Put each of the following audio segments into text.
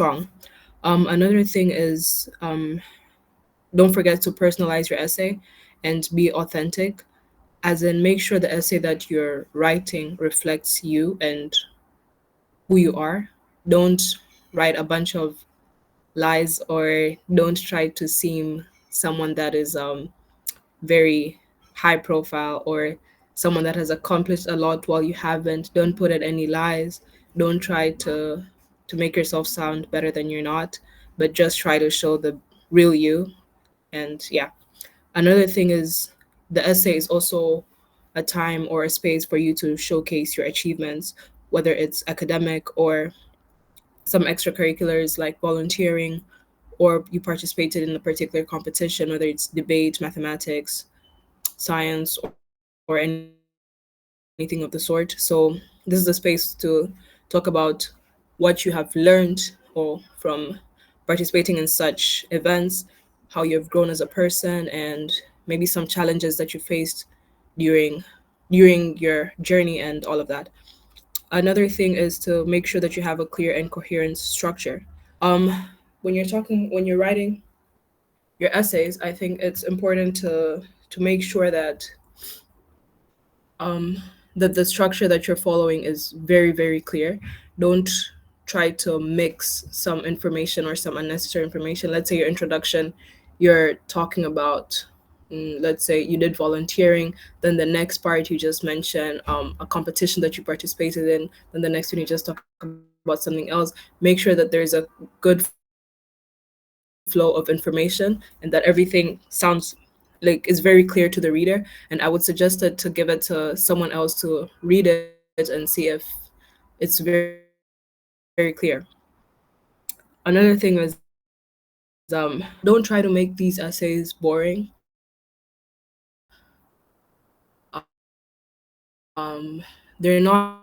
strong. Another thing is don't forget to personalize your essay and be authentic, as in make sure the essay that you're writing reflects you and who you are. Don't write a bunch of lies, or don't try to seem someone that is very high profile, or someone that has accomplished a lot while you haven't. Don't put in any lies. Don't try to make yourself sound better than you're not, but just try to show the real you. And yeah, another thing is the essay is also a time or a space for you to showcase your achievements, whether it's academic or some extracurriculars like volunteering, or you participated in a particular competition, whether it's debate, mathematics, science, or anything of the sort. So this is a space to talk about what you have learned or from participating in such events, how you've grown as a person, and maybe some challenges that you faced during your journey and all of that. Another thing is to make sure that you have a clear and coherent structure. Um, when you're writing your essays, I think it's important to make sure that the structure that you're following is very, very clear. Don't try to mix some information or some unnecessary information. Let's say your introduction, you're talking about, let's say you did volunteering, then the next part you just mention a competition that you participated in, then the next one you just talk about something else. Make sure that there's a good flow of information and that everything sounds like is very clear to the reader. And I would suggest it to give it to someone else to read it and see if it's very clear. Another thing is don't try to make these essays boring. They're not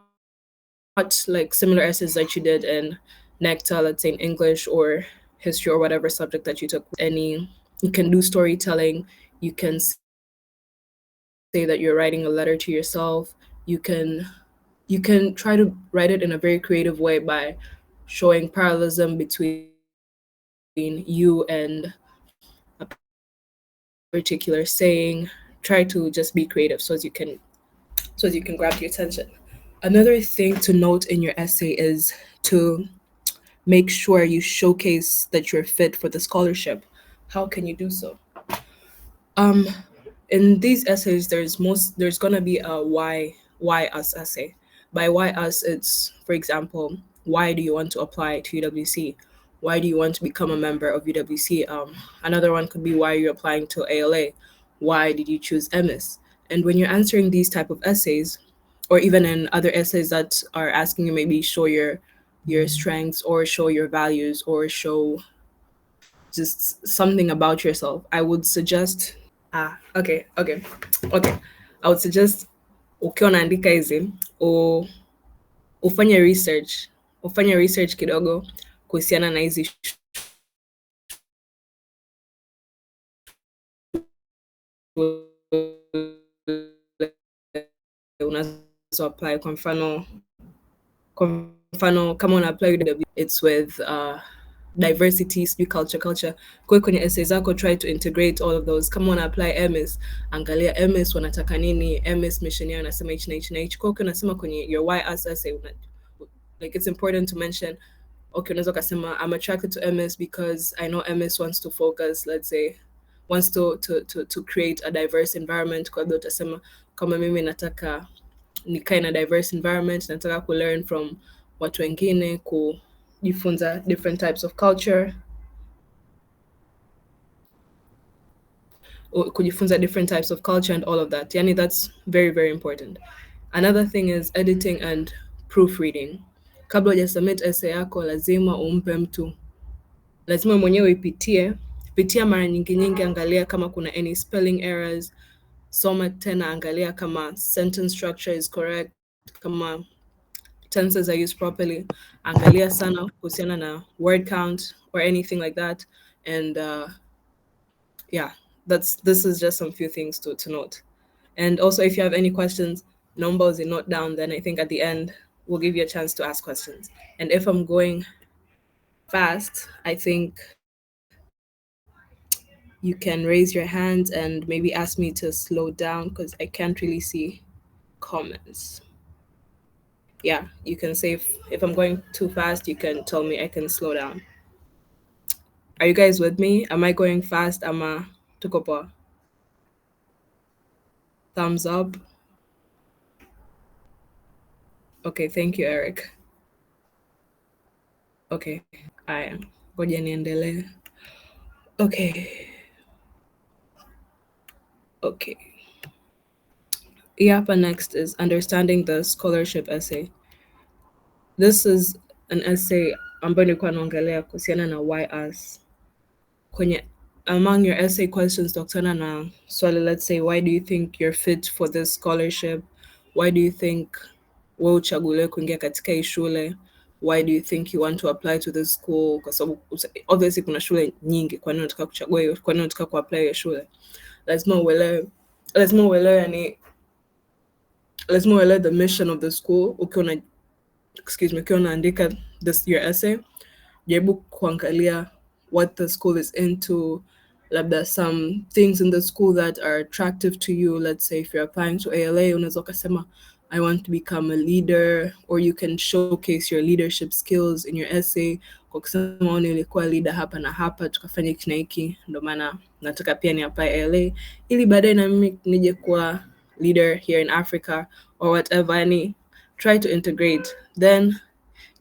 like similar essays that you did in NECTA, let's say in English or history or whatever subject that you took. You can do storytelling. You can say that you're writing a letter to yourself. You can try to write it in a very creative way by showing parallelism between you and a particular saying. Try to just be creative so as you can grab the attention. Another thing to note in your essay is to make sure you showcase that you're fit for the scholarship. How can you do so? Um, in these essays, there's gonna be a why us essay. By why us, it's, for example, why do you want to apply to UWC? Why do you want to become a member of UWC? Another one could be why you're applying to ALA. Why did you choose MS? And when you're answering these type of essays, or even in other essays that are asking you maybe show your strengths or show your values or show just something about yourself, I would suggest okay. I would suggest ukiwa unaandika hizi ufanye research kidogo kuhusiana na hizi shule unazo apply. Kwa mfano kama una apply UW, it's with diversity, speak culture. Kwa hiyo kwenye essay zako try to integrate all of those. Kama una apply MS, angalia MS wanataka nini, MS mission yao inasema hichi na hichi na hichi. Kwa hiyo unasema kwenye your why us essay like it's important to mention, okay, unaweza ukasema I'm attracted to MS because I know MS wants to focus, let's say wants to create a diverse environment. Kwa hiyo utasema kama mimi nataka nikae na diverse environment, nataka kulearn from watu wengine, kujifunza different types of culture, kujifunza different types of culture and all of that. Yani that's very, very important. Another thing is editing and proofreading. Kabla hujasubmit essay yako lazima umpe mtu, lazima mwenyewe pitia mara nyingi, angalia kama kuna any spelling errors, soma tena, angalia kama sentence structure is correct, kama tenses are used properly, angalia sana kuhusiana na word count or anything like that. And yeah, this is just some few things to note. And also, if you have any questions, numbers you note down, then I think at the end we'll give you a chance to ask questions. And if I'm going fast, I think you can raise your hand and maybe ask me to slow down because I can't really see comments. Yeah, you can say if I'm going too fast, you can tell me I can slow down. Are you guys with me? Am I going fast? Am I tukopa? Thumbs up. Okay, thank you, Eric. Okay, aya, ngoja niendelee. Okay, okay. Hii hapa next is understanding the scholarship essay. This is an essay ambayo nilikuwa naongelea kuhusiana na why us. Kwenye among your essay questions utakutana na swali, let's say, why do you think you're fit for this scholarship? Why do you think wewe uchaguliwe kuingia katika hii shule? Why do you think you want to apply to this school? Kwa sababu obviously kuna shule nyingi, kwa nini unataka kuchagua hiyo? Kwa nini unataka kuapply hiyo shule? Lazima uelewe, lazima uelewe yani, lazima uelewe the mission of the school. Ukiwa na, excuse me, ukiwa unaandika this your essay, jaribu kuangalia what the school is into, labda some things in the school that are attractive to you. Let's say if you're applying to ALA, unaweza ukasema I want to become a leader, or you can showcase your leadership skills in your essay kwa kusema wewe ulikuwa leader hapa na hapa, tukafanya hiki na hiki, ndio maana nataka pia ni apply ALA ili baadaye na mimi nije kuwa leader here in Africa or whatever. Yani try to integrate, then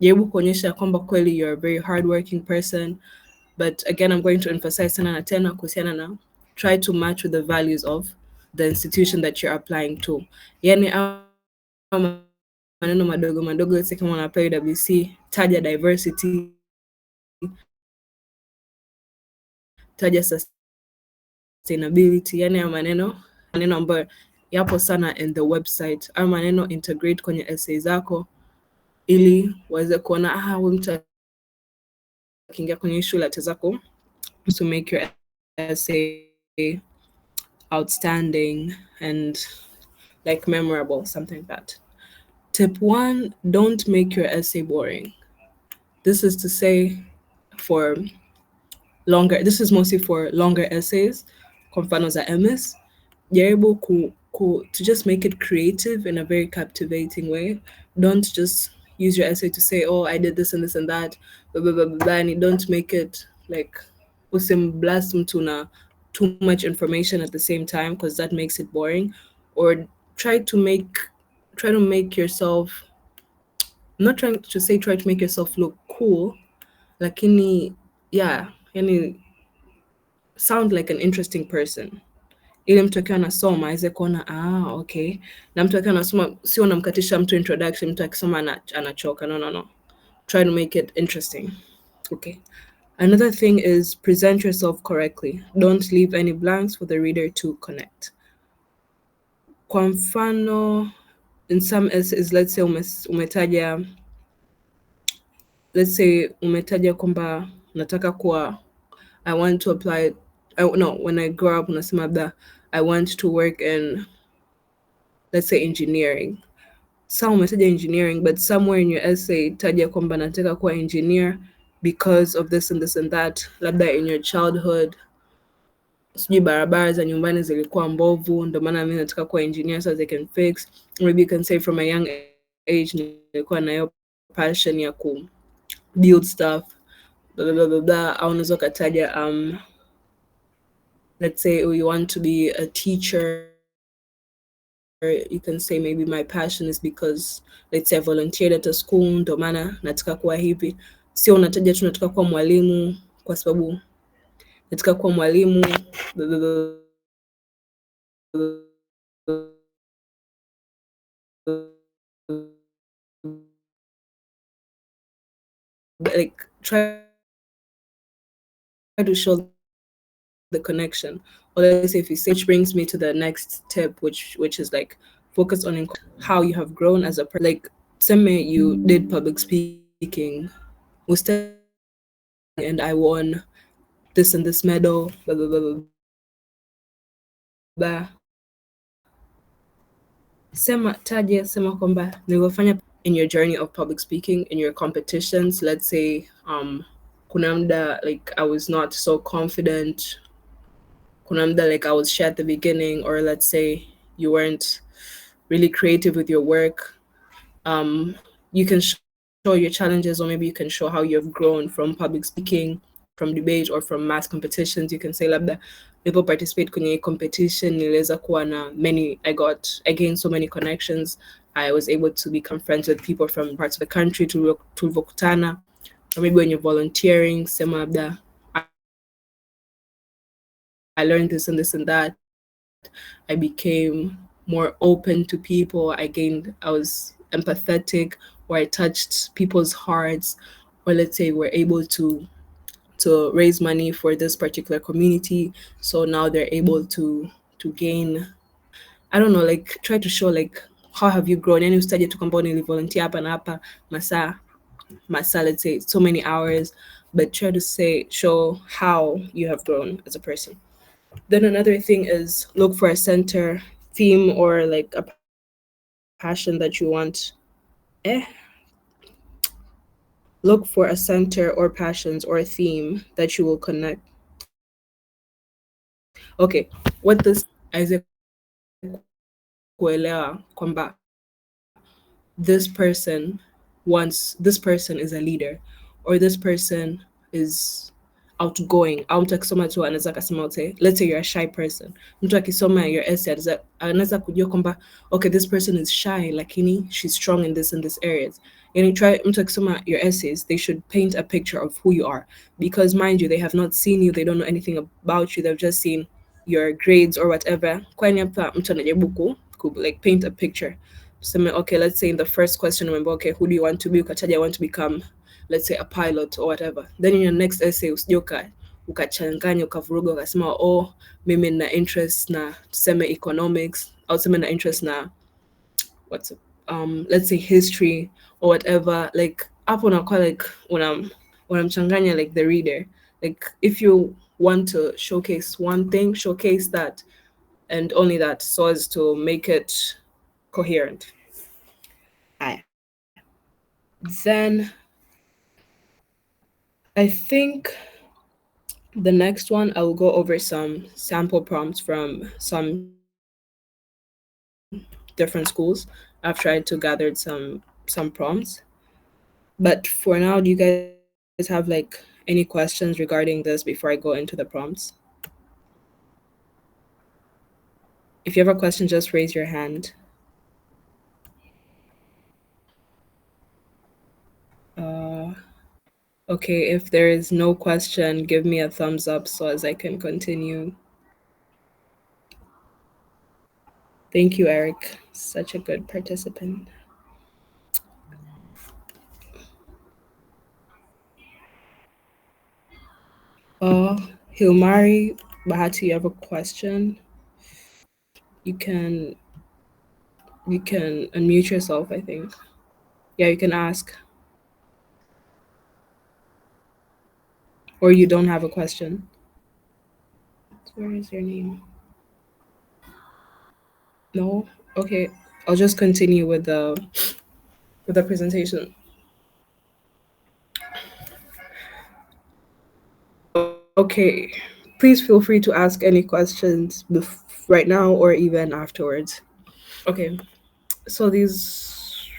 jaribu kuonyesha kwamba kweli you're a very hardworking person. But again, I'm going to emphasize sana na tena kuhusiana na try to match with the values of the institution that you're applying to. Yani maneno madogo madogo, let's say kama una apply WC, taja diversity, taja sustainability. Yani maneno ambayo yapo sana in the website, au maneno integrate kwenye essay zako ili waweze kuona huyu mtu akiingia kwenye shule ataweza to make your essay outstanding and like memorable, something like that. Tip one, don't make your essay boring. This is to say for this is mostly for longer essays, kwa mfano za MS, jaribu to just make it creative in a very captivating way. Don't just use your essay to say, oh, I did this and this and that, blah, blah, blah, blah, and don't make it like usimblast mtu na too much information at the same time, because that makes it boring. Or try to make yourself, I'm not trying to say try to make yourself look cool, lakini yeah, yani sound like an interesting person, ili mtu akiwa anasoma aweze kuona okay. Na mtu akiwa anasoma sio unamkatisha mtu introduction, mtu akisoma anachoka. No. Try to make it interesting. Okay. Another thing is present yourself correctly. Don't leave any blanks for the reader to connect. Kwa mfano, in some essays, let's say umetaja kwamba nataka kuwa, I want to apply, no, when I grow up unasema that I want to work in, let's say, engineering. Sawa, umetaja engineering, but somewhere in your essay taja kwamba nataka kuwa engineer because of this and this and that. Labda in your childhood, sijui barabara za nyumbani zilikuwa mbovu, ndio maana mimi nataka kuwa engineer so they can fix. Maybe you can say from a young age nilikuwa nayo passion ya ku build stuff, blah, blah, blah, blah. Au unaweza ukataja let's say you want to be a teacher. You can say maybe my passion is because, let's say, I volunteered at a school, ndo maana nataka kuwa hivi. Sio unataja tu nataka kuwa mwalimu kwa sababu nataka kuwa mwalimu, like try to show the connection. Or let's say if you say, which brings me to the next tip, which is like focus on how you have grown as a person. Like, say you did public speaking, we studied and I won this and this medal, blah blah blah blah blah. Sema kwamba nilivyofanya in your journey of public speaking, in your competitions. Let's say kuna muda like I was not so confident, kuna muda like I was shy at the beginning, or let's say you weren't really creative with your work. You can show your challenges, or maybe you can show how you've grown from public speaking, from debate, or from math competitions. You can say labda people participate kwenye competition, niliweza kuwa na many, I gained so many connections. I was able to become friends with people from parts of the country tulivyokutana. Or maybe when you're volunteering, sema labda I learned this and this and that. I became more open to people. I was empathetic, or I touched people's hearts, or let's say we're able to raise money for this particular community. So now they're able to gain, I don't know, like try to show like how have you grown. Yani usitaje tu kwamba nilivolunteer hapa na hapa masaa, let's say so many hours, but try to say show how you have grown as a person. Then another thing is look for a center theme, or like a passion that you want. Eh, look for a center or passions or a theme that you will connect. Okay, what this aweze kuelewa kwamba this person is a leader, or this person is outgoing, au mtu akisoma tu anaweza akasema let's say you're a shy person, mtu akisoma your essay anaweza kujua kwamba okay, this person is shy lakini she's strong in this and this areas. Yani try, mtu akisoma your essays, they should paint a picture of who you are, because mind you, they have not seen you, they don't know anything about you, they've just seen your grades or whatever. Kwani hapa mtu anajaribu like paint a picture. So okay, let's say in the first question, remember, okay, who do you want to be? Ukataja, I want to become, let's say, a pilot or whatever. Then in your next essay usije ukachanganya ukavuruga ukasema oh, mimi na interest na tuseme economics, au tuseme na interest na what's it, let's say history or whatever. Like hapo unakuwa like unamchanganya like the reader. Like if you want to showcase one thing, showcase that and only that, so as to make it coherent. Aye. Then I think the next one, I will go over some sample prompts from some different schools. I've tried to gather some prompts. But for now, do you guys have like any questions regarding this before I go into the prompts? If you have a question, just raise your hand. Uh, okay, if there is no question, give me a thumbs up so as I can continue. Thank you, Eric. Such a good participant. Uh, Hilmari Bahati, you have a question? You can you can unmute yourself, I think. Yeah, you can ask. Or you don't have a question. Where is your name? No? Okay. I'll just continue with the presentation. Okay. Please feel free to ask any questions right now or even afterwards. Okay. So these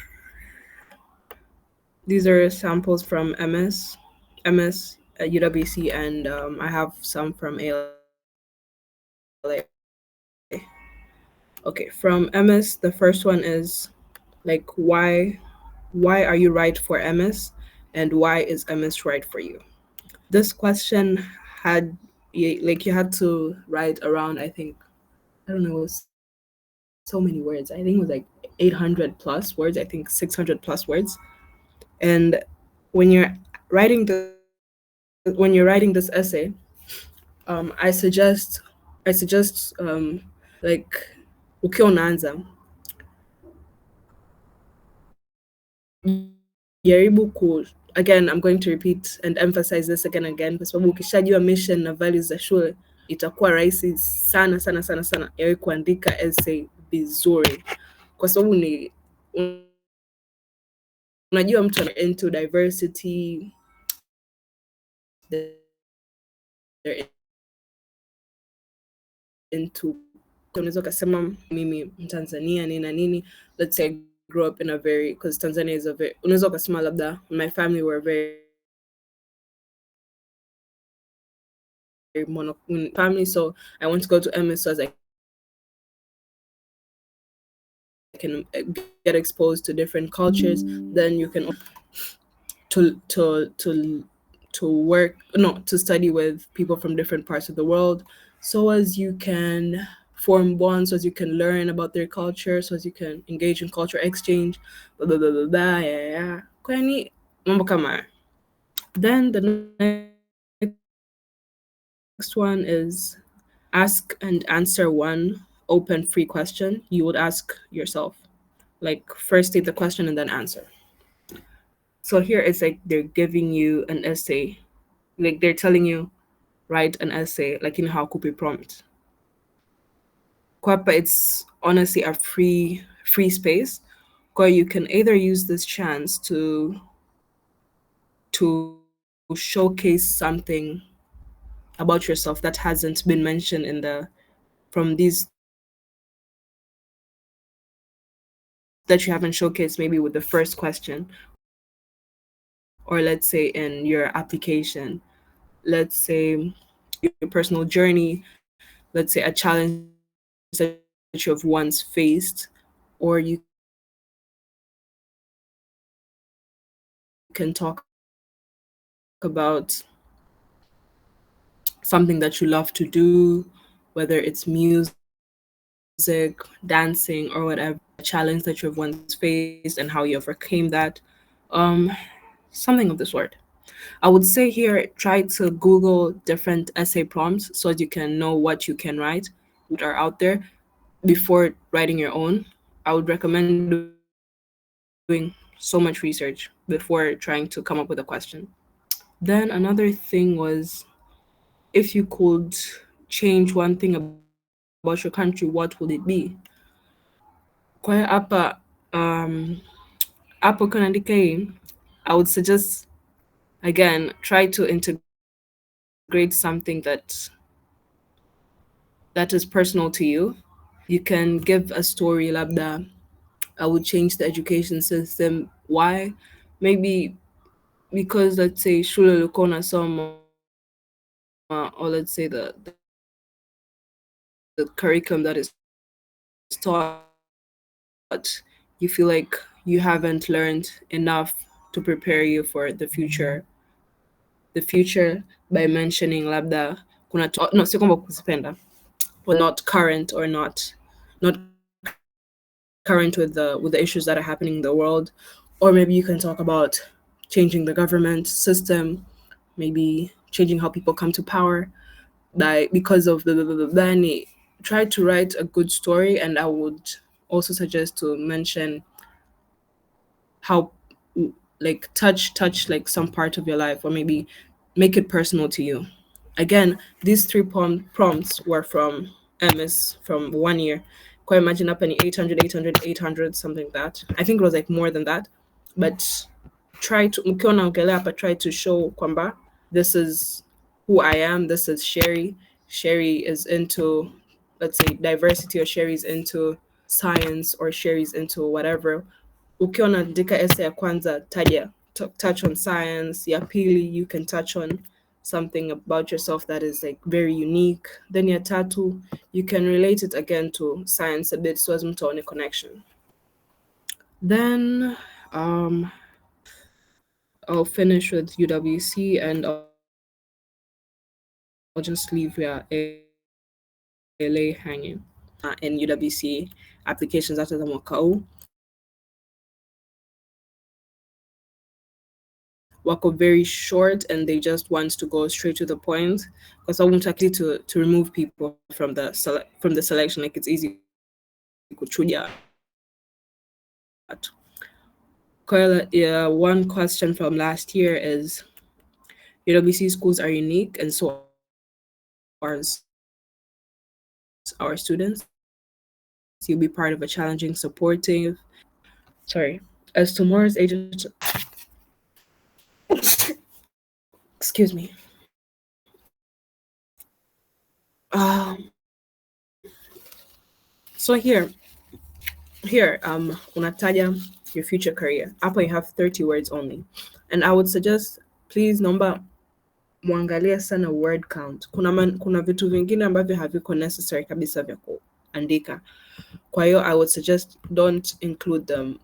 are samples from MS at UWC, and I have some from ALA. Okay, from MS, the first one is like why are you right for MS, and why is MS right for you? This question had like you had to write around, I think, I don't know, it was so many words. I think it was like 800 plus words. I think 600 plus words. And when you're writing this essay, I suggest like ukiwa unaanza jaribu again, I'm going to repeat and emphasize this again and again, kwa sababu ukishajua mission na values za shule itakuwa rahisi sana sana sana sana yawe kuandika essay vizuri, kwa sababu ni unajua mtu ana into diversity, they're into unaweza ukasema mimi Mtanzania nini na nini. Let's say I grew up in a very, because Tanzania is a very, unaweza ukasema labda my family were very family, so I want to go to MS so as I can get exposed to different cultures. Then you can to work, no, to study with people from different parts of the world, so as you can form bonds, so as you can learn about their culture, so as you can engage in culture exchange, blah blah blah blah, blah, yeah, yeah. Kwani mambo kama hayo. Then the next one is ask and answer one open free question you would ask yourself. Like first state the question and then answer. So here it's like they're giving you an essay, like they're telling you write an essay, like in how could be prompt. Kwapa, it's honestly a free space, or you can either use this chance to showcase something about yourself that hasn't been mentioned in the from these that you haven't showcased maybe with the first question, or let's say in your application. Let's say your personal journey, let's say your personal journey, let's say a challenge that you have once faced, or you can talk about something that you love to do, whether it's music, dancing, or whatever, or a challenge that you have once faced and how you overcame that. Something of this sort. I would say here try to Google different essay prompts so as you can know what you can write, what are out there before writing your own. I would recommend doing so much research before trying to come up with a question. Then another thing was if you could change one thing about your country, what would it be? Kwa hiyo hapa kuna decay, I would suggest again try to integrate something that is personal to you. You can give a story labda I would change the education system. Why? Maybe because let's say shule ulikuwa unasoma, or let's say the curriculum that is taught, you feel like you haven't learned enough to prepare you for the future by mentioning labda kuna no, sio kwamba kuzipenda, was not current or not current with the issues that are happening in the world. Or maybe you can talk about changing the government system, maybe changing how people come to power by because of the then try to write a good story. And I would also suggest to mention how, like touch like some part of your life, or maybe make it personal to you. Again, these three prompts were from MS from 1 year. Quite imagine up any 800, 800, 800, something like that. I think it was like more than that. But try to mkiwa naongelea hapa, try to show kwamba this is who I am, this is Cherie. Cherie is into, let's say, diversity, or Cherie's into science, or Cherie's into whatever. Ukiwa unaandika essay ya kwanza, taja touch on science. Ya pili, you can touch on something about yourself that is like very unique. Then ya tatu, you can relate it again to science a bit so as mtu aone connection. Then I'll finish with UWC, and I'll just leave your ALA hanging. In UWC applications after the mwaka huu, wako very short and they just want to go straight to the point, because I won't actually to remove people from the from the selection. Like it's easy kuchuja watu. Yeah, one question from last year is UWC schools are unique and so are our students. You'll be part of a challenging, supportive, sorry, as tomorrow's agent. Excuse me. So unataja your future career. Hapo you have 30 words only. And I would suggest, please naomba muangalie sana word count. Kuna vitu vingine ambavyo haviko necessary kabisa vya kuandika. Kwa hiyo I would suggest don't include them.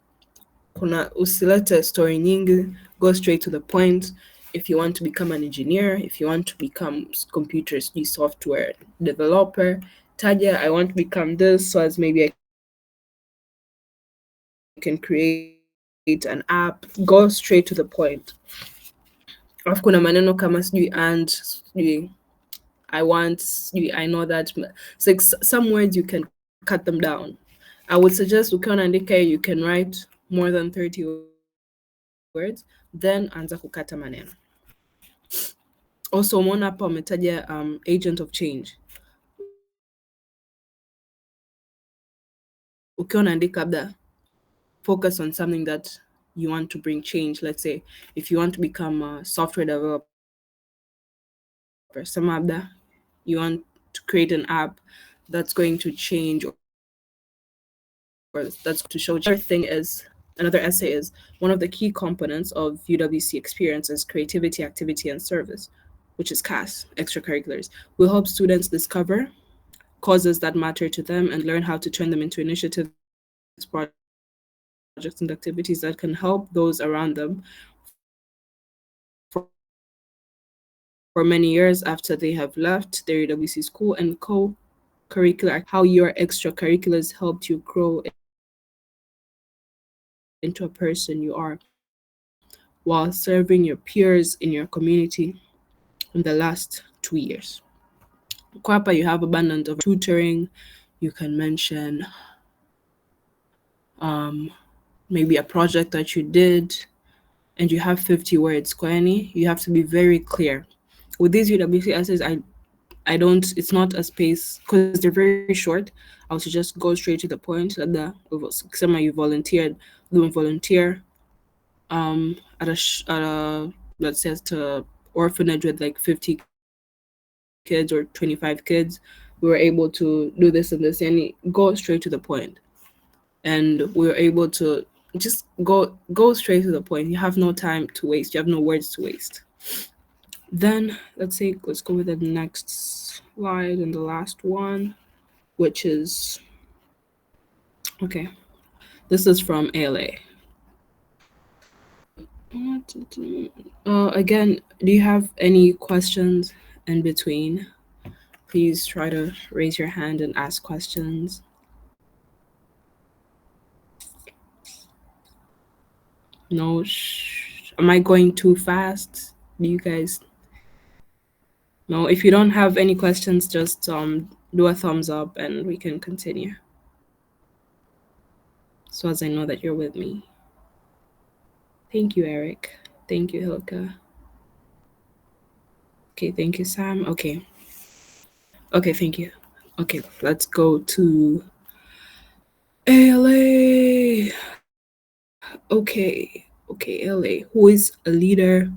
Kuna usilete story nyingi, go straight to the point. If you want to become an engineer, if you want to become computer software developer, taja I want to become this so as maybe I can create an app. Go straight to the point. Alafu kuna maneno kama sijui and sijui I want sijui I know that it's like some words you can cut them down. I would suggest ukiwa unaandika you can write more than 30 words, then anza kukata maneno. Also umeona hapa wametaja agent of change. Ukiwa unaandika labda focus on something that you want to bring change. Let's say if you want to become a software developer, some labda you want to create an app that's going to change or that's going to show change. Another essay is one of the key components of UWC experience is creativity, activity, and service, which is CAS, extracurriculars, will help students discover causes that matter to them and learn how to turn them into initiatives, projects, and activities that can help those around them for many years after they have left their UWC school. And co-curricular activities are how your extracurriculars helped you grow into a person you are while serving your peers in your community in the last 2 years. Kwa hapa you have abundant of tutoring. You can mention maybe a project that you did and you have 50 words. Kwani, you have to be very clear. With these UWC essays, I don't, it's not a space because they're very short. I would suggest go straight to the point. Labda kusema you volunteered, do volunteer at a let's say at a orphanage with like 50 kids or 25 kids. We were able to do this and this, and go straight to the point. And we were able to just go straight to the point. You have no time to waste. You have no words to waste. Then let's go with the next slide and the last one, which is okay. This is from ALA. Again, do you have any questions in between? Please try to raise your hand and ask questions. No, am I going too fast? Do you guys know? If you don't have any questions, just do a thumbs up and we can continue. So as I know that you're with me. Thank you, Eric. Thank you, Hilka. Okay, thank you, Sam. Okay. Okay, thank you. Okay, let's go to ALA. Okay, ALA. Who is a leader,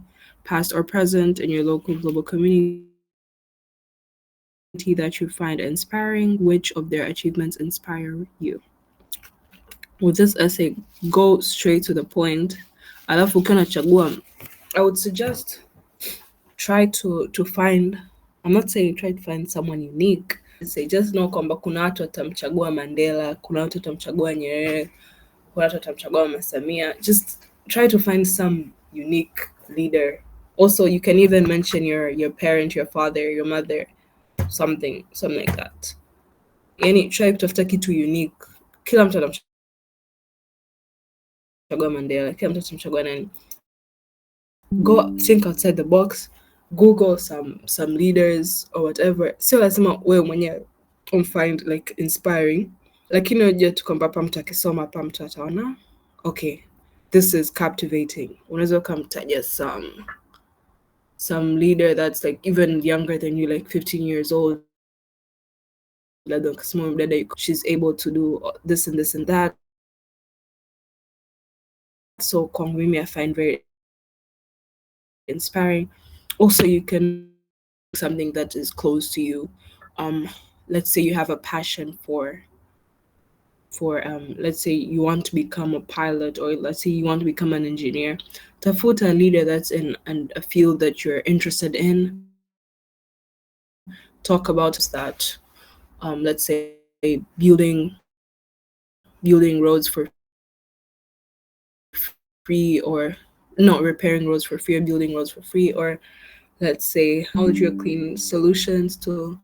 past or present, in your local global community that you find inspiring? Which of their achievements inspire you? With this essay, go straight to the point. Alafu ukiwa unachagua, I would suggest try to find, I'm not saying try to find someone unique. Say just know kwamba kuna watu watamchagua Mandela, kuna watu watamchagua Nyerere, kuna watu watamchagua Mama Samia. Just try to find some unique leader. Also, you can even mention your parent, your father, your mother, something like that. Yani try kutafuta kitu unique. Kila mtu atamchagua Mandela, kila mtu atamchagua nani. Go think outside the box. Google some leaders or whatever. Sio lazima wewe mwenyewe find like inspiring, lakini unajua tu kwamba hapa mtu akisoma hapa mtu ataona okay, this is captivating. Unaweza ukamtaja some leader that's like even younger than you, like 15 years old. She's able to do this and this and that. So kwangu mimi I find very inspiring. Also, you can something that is close to you um let's say you have a passion for let's say you want to become a pilot, or let's say you want to become an engineer, tafuta a leader that's in a field that you're interested in. Talk about that, let's say building roads for free, or no, repairing roads for free, or building roads for free, or let's say technology or clean solutions to,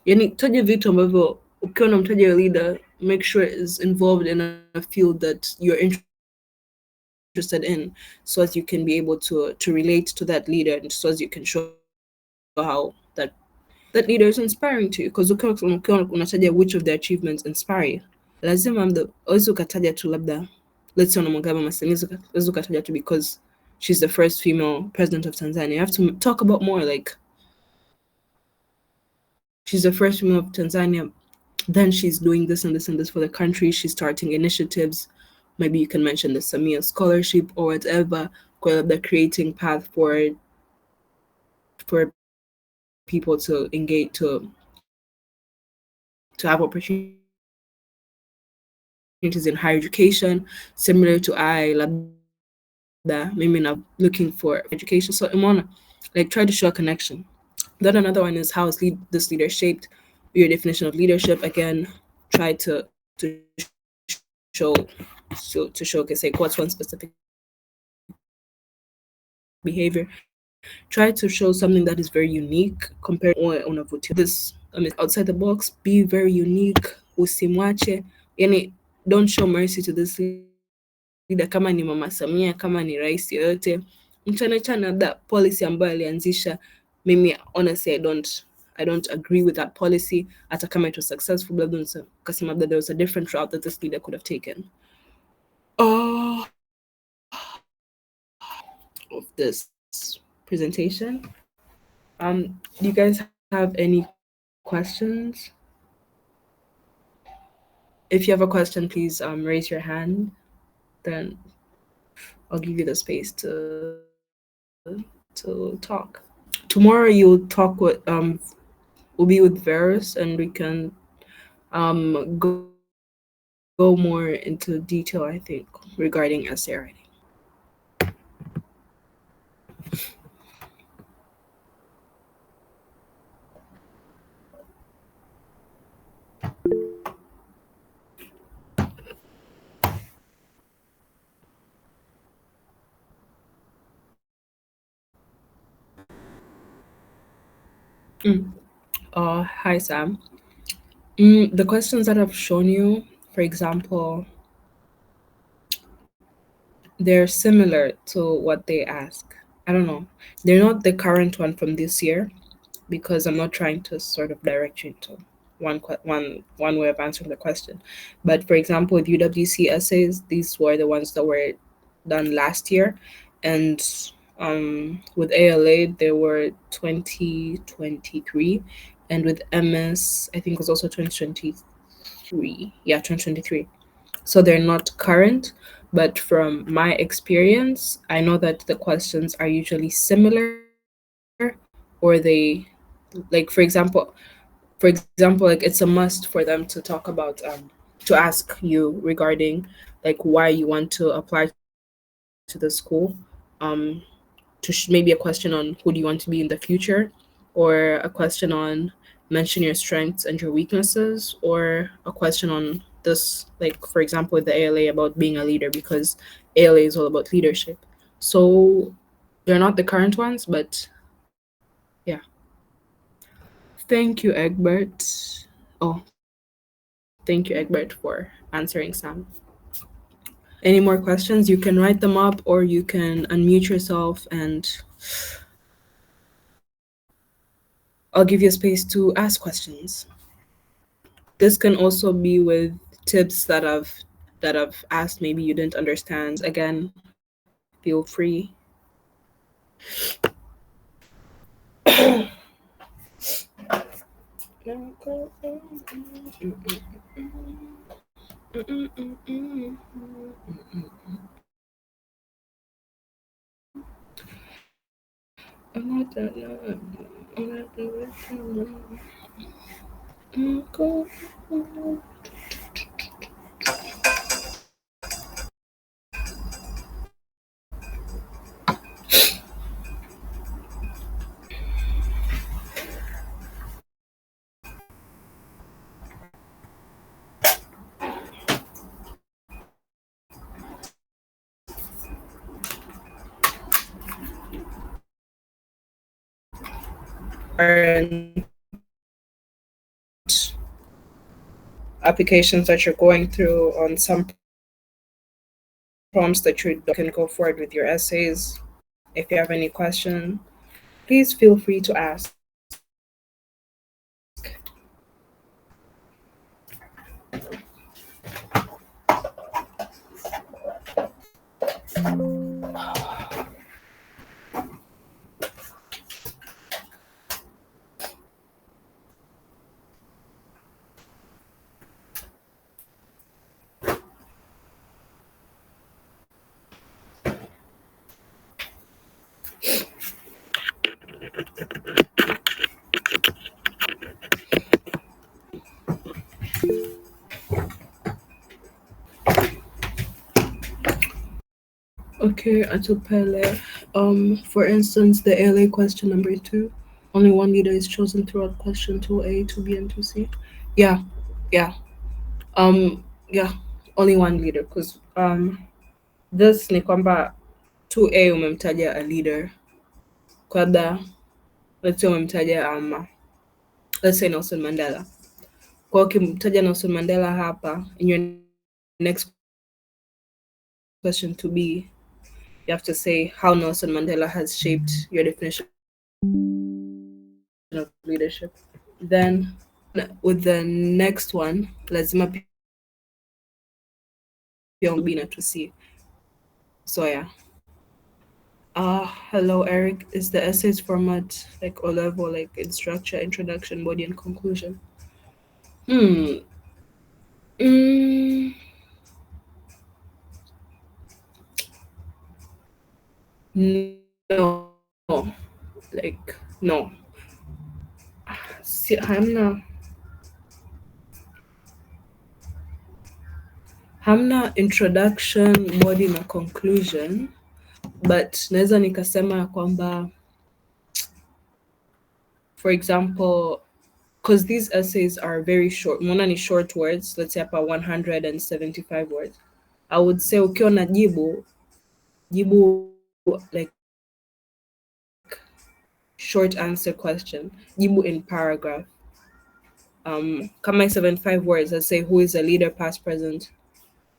yani taja vitu ambavyo ukiwa unamtaja your leader, make sure is involved in a field that you're interested in, so as you can be able to relate to that leader, and so as you can show how that leader is inspiring to you. Because ukiwa unataja which of the achievements inspire you, lazima awezi ukataja tu labda, let's say unamwangalia Mama Samia, awezi ukataja tu because she's the first female president of Tanzania. You have to talk about more, like she's the first female of Tanzania, then she's doing this and this and this for the country. She's starting initiatives. Maybe you can mention the Samia scholarship or whatever, the creating path for people to engage, to have opportunities in higher education, similar to I, labda mimi na looking for education. So Imona, like try to show a connection. Then another one is how is this leader shaped your definition of leadership. Again, try to show, to showcase like what's one specific behavior. Try to show something that is very unique compared to unavutiwa this, unavutiwa this outside the box, be very unique, usimwache, yani don't show mercy to this leader. Kama ni Mama Samia, kama ni rais yoyote, mchane chana that policy ambayo alianzisha, mimi honestly I don't agree with that policy, hata kama it was successful, labda kasema that there was a different route that this leader could have taken. Of this presentation. Do you guys have any questions? If you have a question, please raise your hand. Then I'll give you the space to talk. Tomorrow you'll talk with we'll be with Varus, and we can go more into detail, I think, regarding essay writing. Hi Sam. The questions that I've shown you, for example, they're similar to what they ask. I don't know. They're not the current one from this year, because I'm not trying to sort of direct you into one way of answering the question. But for example, with UWC essays, these were the ones that were done last year, and with ALA they were 2023, and with MS I think it was also 2023. Yeah, 2023. So they're not current, but from my experience, I know that the questions are usually similar, or like for example, like it's a must for them to talk about to ask you regarding like why you want to apply to the school, um maybe a question on who do you want to be in the future, or a question on mention your strengths and your weaknesses, or a question on this, like for example with the ALA about being a leader, because ALA is all about leadership. So they're not the current ones, but yeah. Thank you, Egbert. Oh, thank you, Egbert, for answering, Sam. Any more questions? You can write them up, or you can unmute yourself, and I'll give you a space to ask questions. This can also be with tips that I've asked, maybe you didn't understand. Again, feel free. I'm not done. I'm not done. Current applications that you're going through, on some prompts that you can go forward with your essays. If you have any question, please feel free to ask. Okay, Atopele. For instance, the ALA question number two, only one leader is chosen throughout question 2A, 2B, and 2C. Yeah, yeah. Yeah, only one leader because this ni kwamba 2A umemtaja a leader, kwada let's say umemtaja let's say Nelson Mandela. Kwa hiyo ukimtaja Nelson Mandela hapa in your next question to be, you have to say how Nelson Mandela has shaped your definition of leadership. Then with the next one, lazima pia umbina to see. So yeah. Hello Eric. Is the essays format like O level, like in structure, introduction, body, and conclusion? Hmm. Mm, no. Like no. Hamna introduction, body na conclusion, but naweza nikasema kwamba, for example, because these essays are very short, mona ni short words, let's say hapa 175 words, I would say ukiwa na jibu like short answer question, jibu in paragraph. Kama 75 words, let's say who is a leader past present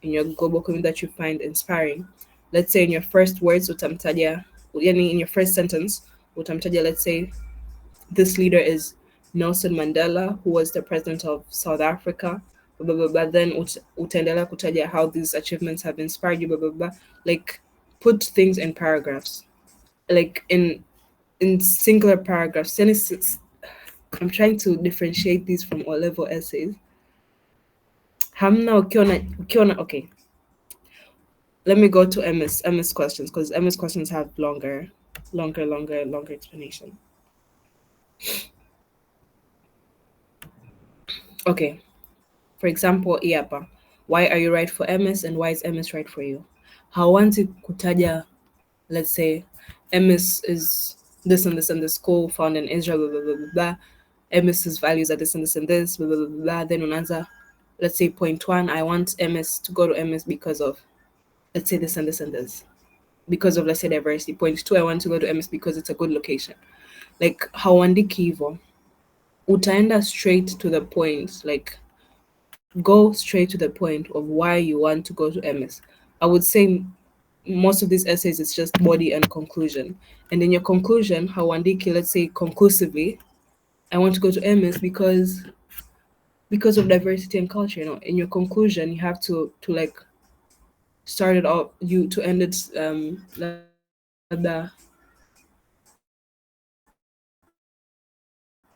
in your global community that you find inspiring. Let's say in your first words utamtaja, yani in your first sentence utamtaja, let's say this leader is Nelson Mandela, who was the president of South Africa, blah, blah, blah. Then utaendelea kutaja how these achievements have inspired you, blah, blah, blah. Like, put things in paragraphs, like in singular paragraphs. Then I'm trying to differentiate these from O-level essays. Hamna ukiona, okay. Let me go to MS questions, because MS questions have longer explanation. Okay. For example, Iapa, why are you right for MS and why is MS right for you? Hawanzi kutaja, let's say, MS is this and this and this school found in Israel, blah, blah, blah, blah, blah. MS's values are this and this and this, blah, blah, blah, blah. Then unaanza, let's say, point one, I want MS to go to MS because of, let's say, this and this and this. Because of, let's say, diversity. Point two, I want to go to MS because it's a good location. Like, hauandiki hivo. Utaenda straight to the point, like, go straight to the point of why you want to go to MS. I would say most of these essays it's just body and conclusion. And in your conclusion, hauandiki, let's say conclusively, I want to go to MS because of diversity and culture. In your conclusion, you have to like start it off, you to end it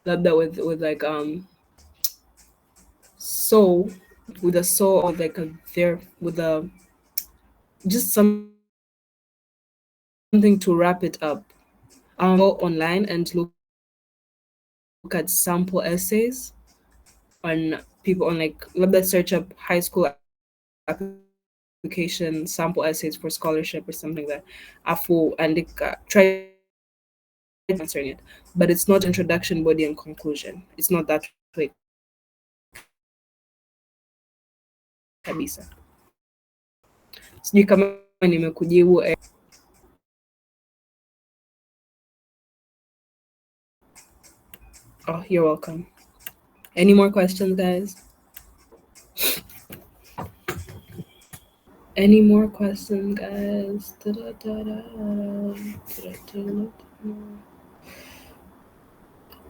labda with like so with a so, or like a there with a just something to wrap it up. Go online and look at sample essays on people on like let's search up high school application sample essays for scholarship or something like that. Afu and try to answering it, but it's not introduction, body, and conclusion. It's not that way kabisa. Sijui kama nimekujibu. Oh, you're welcome. Any more questions, guys? Any more questions, guys?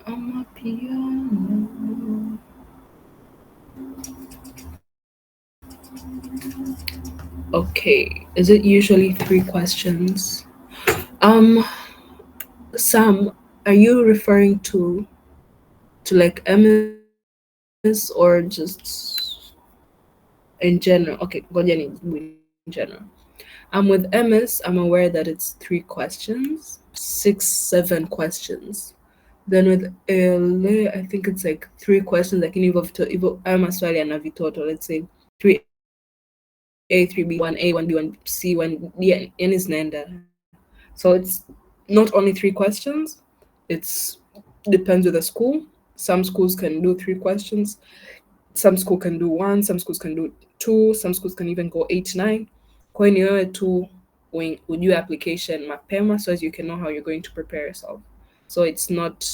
On my piano. Okay, is it usually three questions? Um, Sam, are you referring to like MS or just in general? Okay, Gojani in general. With MS, I'm aware that it's three questions, 6, 7 questions. Then with LA, I think it's like 3 questions. I can evolve to evolve. I'm Australia and Avitoto. Let's say 3A, 3B, 1A, 1B, 1C, 1D, and is Nanda. So it's not only 3 questions. It's depends with the school. Some schools can do 3 questions. Some school can do one. Some schools can do two. Some schools can even go 8, 9. Kwa hiyo ni wewe tu ujue application mapema so as you can know how you're going to prepare yourself. So it's not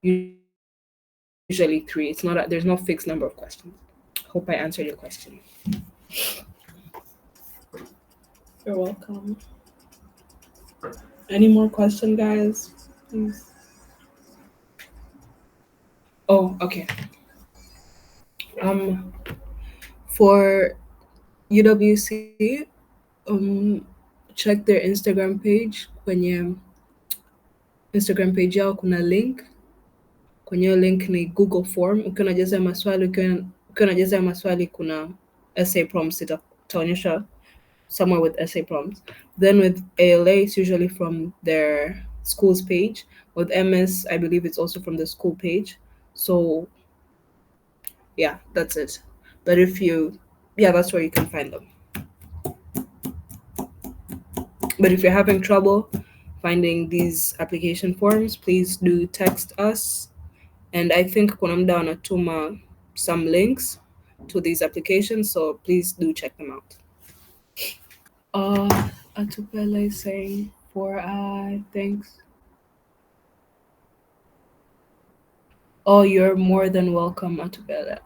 usually three. It's not there's no fixed number of questions. Hope I answered your question. You're welcome. Any more question, guys? Please. Oh, okay. Um, for UWC, check their Instagram page. Kwenye Instagram page yao kuna link. Kwenye hiyo link ni Google form. Ukiwa unajaza maswali kuna essay prompts itaonyesha somewhere with essay prompts. Then with ALA, it's usually from their school's page. With MS, I believe it's also from the school page. So yeah, that's it. But if you, yeah, that's where you can find them. But if you're having trouble finding these application forms, please do text us. And I think kuna muda wanatuma some links to these applications, so please do check them out. Atupele saying for I thanks. Oh, you're more than welcome, Atupele.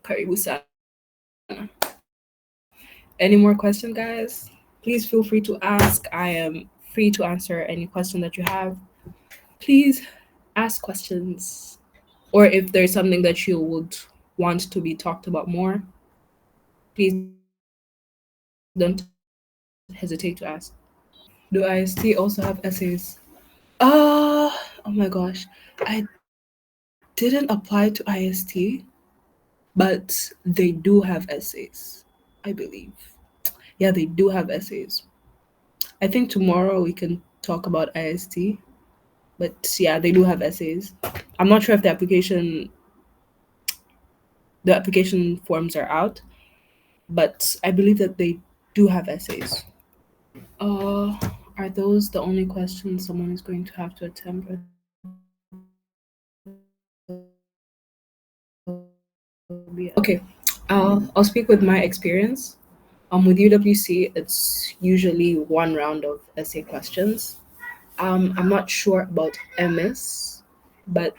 Karibu sana. Any more questions, guys? Please feel free to ask. I am free to answer any question that you have. Please ask questions. Or if there's something that you would want to be talked about more, please don't hesitate to ask. Do IST also have essays? Oh my gosh. I didn't apply to IST, but they do have essays, I believe. Yeah, they do have essays. I think tomorrow we can talk about IST, but yeah, they do have essays. I'm not sure if the application forms are out, but I believe that they do have essays. Uh, are those the only questions someone is going to have to attempt, or there'll be others? Okay, I'll speak with my experience. With UWC, it's usually one round of essay questions. I'm not sure about MS, but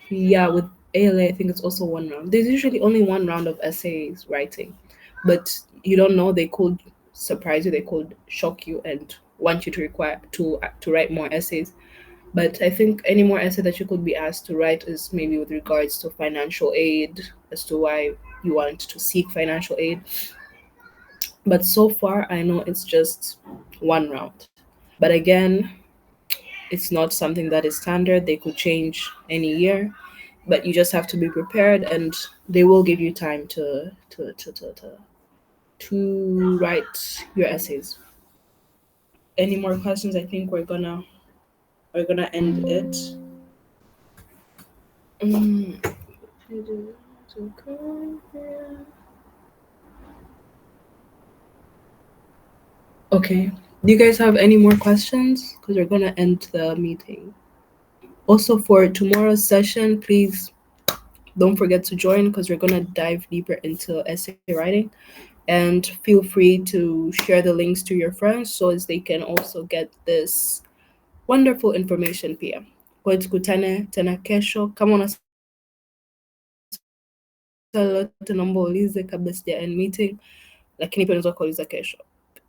yeah, with ALA, I think it's also one round. There's usually only one round of essays writing, but you don't know. They could surprise you. They could shock you and want you to write more essays. But I think any more essay that you could be asked to write is maybe with regards to financial aid, as to why you want to seek financial aid. But so far, I know it's just one round. But again, it's not something that is standard. They could change any year, but you just have to be prepared, and they will give you time to write your essays. Any more questions? I think we're gonna we're gonna end it. Mm. Okay. Do you guys have any more questions? Because we're gonna end the meeting. Also, for tomorrow's session, please don't forget to join because we're gonna dive deeper into essay writing. And feel free to share the links to your friends so as they can also get this wonderful information pia. Kwa tukutane tena kesho. Kama una swali lolote naomba ulize kabla sija end meeting, lakini pia unaweza kuuliza kesho.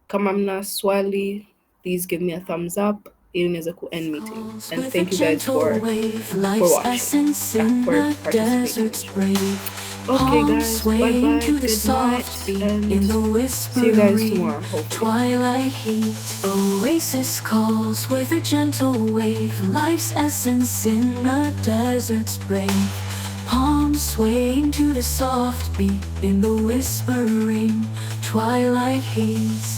Kama mna swali, please give me a thumbs up ili niweze ku end meeting. And thank you guys With a for gentle wave, life's watching. essence Yeah, in for the desert's participating. brave. Okay, Palms guys, bye swaying bye. to the Good night, soft beat in and the see you guys whispering tomorrow, hopefully. twilight heat. Oasis calls with a gentle wave, life's essence in the desert's brave. Palms swaying to the soft beat in the whispering twilight heat.